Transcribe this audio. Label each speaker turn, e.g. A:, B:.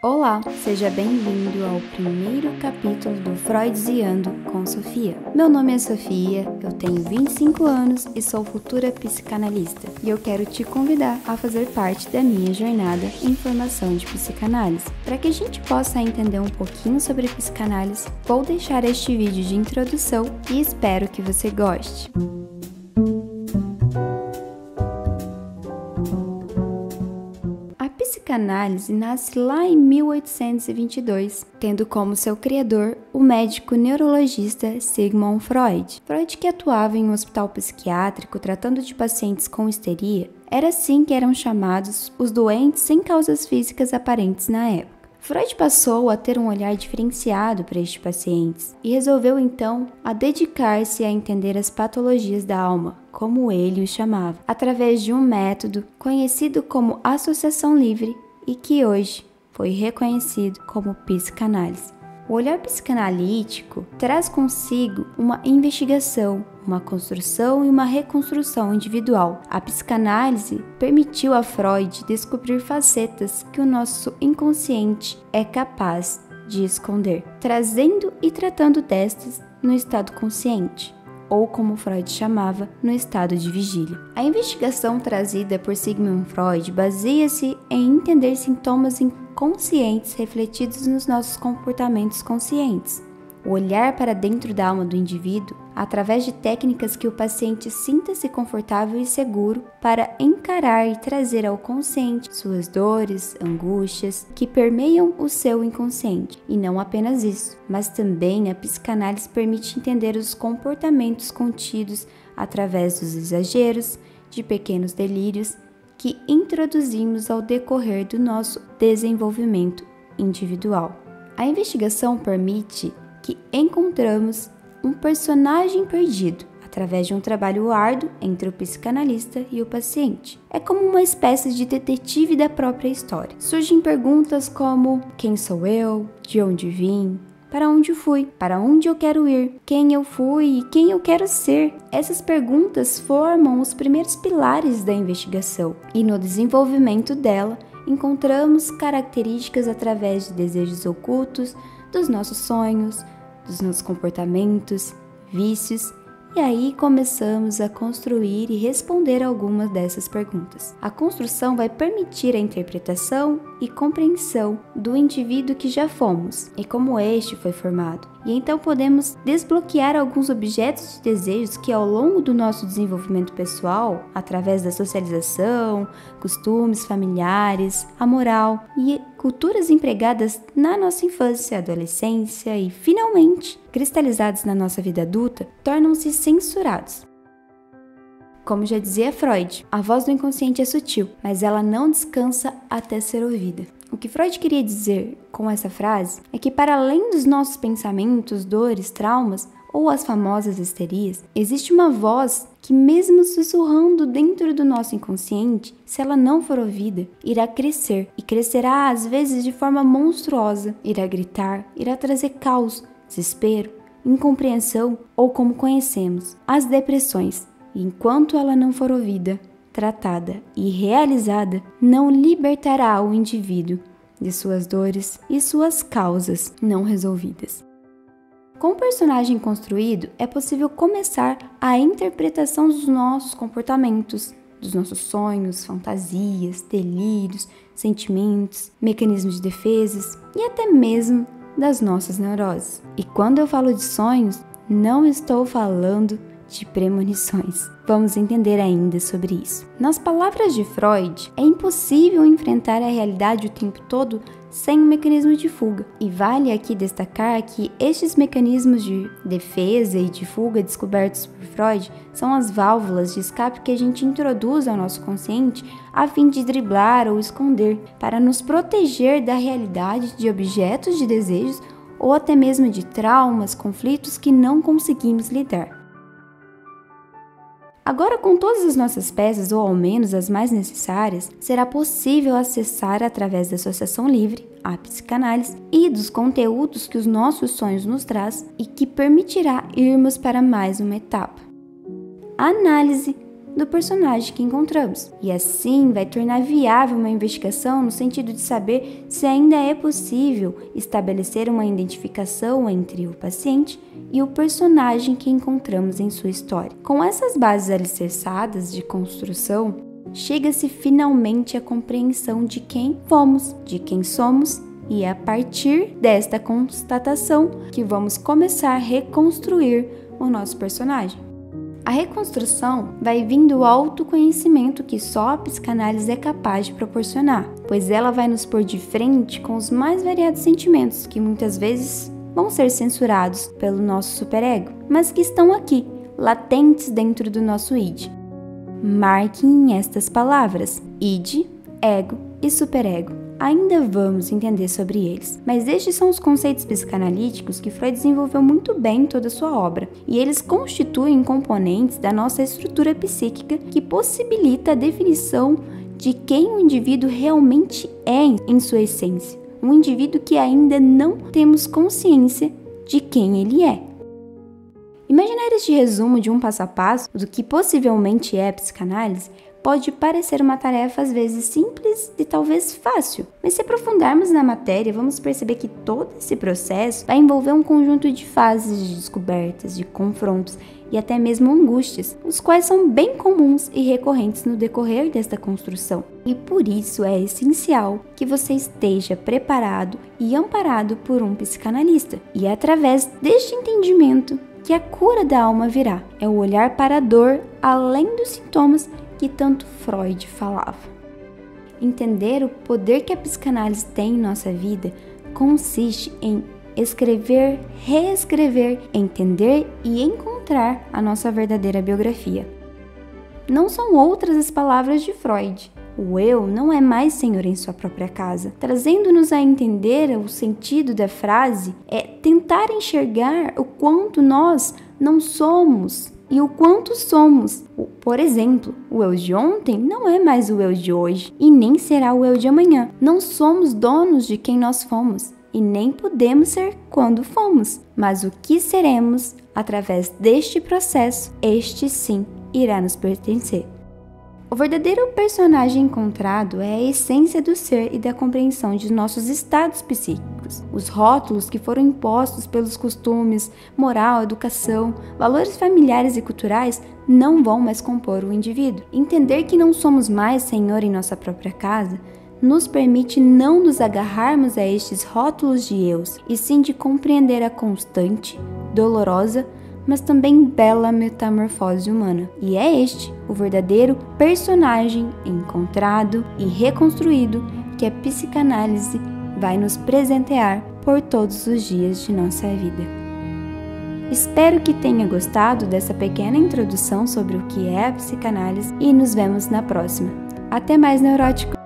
A: Olá, seja bem-vindo ao primeiro capítulo do Freudiano com Sofia. Meu nome é Sofia, eu tenho 25 anos e sou futura psicanalista. E eu quero te convidar a fazer parte da minha jornada em formação de psicanálise. Para que a gente possa entender um pouquinho sobre psicanálise, vou deixar este vídeo de introdução e espero que você goste. A psicanálise nasce lá em 1822, tendo como seu criador o médico neurologista Sigmund Freud. Freud, que atuava em um hospital psiquiátrico tratando de pacientes com histeria, era assim que eram chamados os doentes sem causas físicas aparentes na época. Freud passou a ter um olhar diferenciado para estes pacientes e resolveu então a dedicar-se a entender as patologias da alma, como ele os chamava, através de um método conhecido como associação livre e que hoje foi reconhecido como psicanálise. O olhar psicanalítico traz consigo uma investigação, uma construção e uma reconstrução individual. A psicanálise permitiu a Freud descobrir facetas que o nosso inconsciente é capaz de esconder, trazendo e tratando destas no estado consciente, ou como Freud chamava, no estado de vigília. A investigação trazida por Sigmund Freud baseia-se em entender sintomas inconscientes refletidos nos nossos comportamentos conscientes. O olhar para dentro da alma do indivíduo, através de técnicas que o paciente sinta-se confortável e seguro para encarar e trazer ao consciente suas dores, angústias que permeiam o seu inconsciente. E não apenas isso, mas também a psicanálise permite entender os comportamentos contidos através dos exageros, de pequenos delírios que introduzimos ao decorrer do nosso desenvolvimento individual. A investigação permite que encontramos um personagem perdido através de um trabalho árduo entre o psicanalista e o paciente. É como uma espécie de detetive da própria história. Surgem perguntas como: quem sou eu? De onde vim? Para onde fui? Para onde eu quero ir? Quem eu fui e quem eu quero ser? Essas perguntas formam os primeiros pilares da investigação e no desenvolvimento dela encontramos características através de desejos ocultos, dos nossos sonhos, dos nossos comportamentos, vícios, e aí começamos a construir e responder algumas dessas perguntas. A construção vai permitir a interpretação e compreensão do indivíduo que já fomos e como este foi formado. E então podemos desbloquear alguns objetos de desejos que ao longo do nosso desenvolvimento pessoal, através da socialização, costumes familiares, a moral e culturas empregadas na nossa infância, adolescência e, finalmente, cristalizados na nossa vida adulta, tornam-se censurados. Como já dizia Freud, a voz do inconsciente é sutil, mas ela não descansa até ser ouvida. O que Freud queria dizer com essa frase é que, para além dos nossos pensamentos, dores, traumas ou as famosas histerias, existe uma voz que, mesmo sussurrando dentro do nosso inconsciente, se ela não for ouvida, irá crescer e crescerá às vezes de forma monstruosa, irá gritar, irá trazer caos, desespero, incompreensão ou, como conhecemos, as depressões. E enquanto ela não for ouvida, tratada e realizada, não libertará o indivíduo de suas dores e suas causas não resolvidas. Com o personagem construído, é possível começar a interpretação dos nossos comportamentos, dos nossos sonhos, fantasias, delírios, sentimentos, mecanismos de defesas e até mesmo das nossas neuroses. E quando eu falo de sonhos, não estou falando de premonições. Vamos entender ainda sobre isso. Nas palavras de Freud, é impossível enfrentar a realidade o tempo todo sem um mecanismo de fuga. E vale aqui destacar que estes mecanismos de defesa e de fuga descobertos por Freud são as válvulas de escape que a gente introduz ao nosso consciente a fim de driblar ou esconder, para nos proteger da realidade de objetos de desejos ou até mesmo de traumas, conflitos que não conseguimos lidar. Agora, com todas as nossas peças, ou ao menos as mais necessárias, será possível acessar através da associação livre a psicanálise e dos conteúdos que os nossos sonhos nos traz e que permitirá irmos para mais uma etapa. A análise do personagem que encontramos. E assim vai tornar viável uma investigação no sentido de saber se ainda é possível estabelecer uma identificação entre o paciente e o personagem que encontramos em sua história. Com essas bases alicerçadas de construção, chega-se finalmente à compreensão de quem fomos, de quem somos, e é a partir desta constatação que vamos começar a reconstruir o nosso personagem. A reconstrução vai vir do autoconhecimento que só a psicanálise é capaz de proporcionar, pois ela vai nos pôr de frente com os mais variados sentimentos que muitas vezes vão ser censurados pelo nosso superego, mas que estão aqui, latentes dentro do nosso id. Marquem estas palavras: id, ego e superego. Ainda vamos entender sobre eles, mas estes são os conceitos psicanalíticos que Freud desenvolveu muito bem em toda a sua obra, e eles constituem componentes da nossa estrutura psíquica que possibilita a definição de quem o indivíduo realmente é em sua essência, um indivíduo que ainda não temos consciência de quem ele é. Imaginar este resumo de um passo a passo do que possivelmente é a psicanálise pode parecer uma tarefa às vezes simples e talvez fácil, mas se aprofundarmos na matéria, vamos perceber que todo esse processo vai envolver um conjunto de fases de descobertas, de confrontos e até mesmo angústias, os quais são bem comuns e recorrentes no decorrer desta construção. E por isso é essencial que você esteja preparado e amparado por um psicanalista. E é através deste entendimento que a cura da alma virá. É o olhar para a dor além dos sintomas que tanto Freud falava. Entender o poder que a psicanálise tem em nossa vida consiste em escrever, reescrever, entender e encontrar a nossa verdadeira biografia. Não são outras as palavras de Freud. O eu não é mais senhor em sua própria casa. Trazendo-nos a entender o sentido da frase é tentar enxergar o quanto nós não somos e o quanto somos. Por exemplo, o eu de ontem não é mais o eu de hoje e nem será o eu de amanhã. Não somos donos de quem nós fomos e nem podemos ser quando fomos, mas o que seremos através deste processo, este sim irá nos pertencer. O verdadeiro personagem encontrado é a essência do ser e da compreensão de nossos estados psíquicos. Os rótulos que foram impostos pelos costumes, moral, educação, valores familiares e culturais não vão mais compor o indivíduo. Entender que não somos mais senhor em nossa própria casa nos permite não nos agarrarmos a estes rótulos de eus, e sim de compreender a constante, dolorosa, mas também bela metamorfose humana. E é este o verdadeiro personagem encontrado e reconstruído que a psicanálise vai nos presentear por todos os dias de nossa vida. Espero que tenha gostado dessa pequena introdução sobre o que é a psicanálise e nos vemos na próxima. Até mais, neurótico!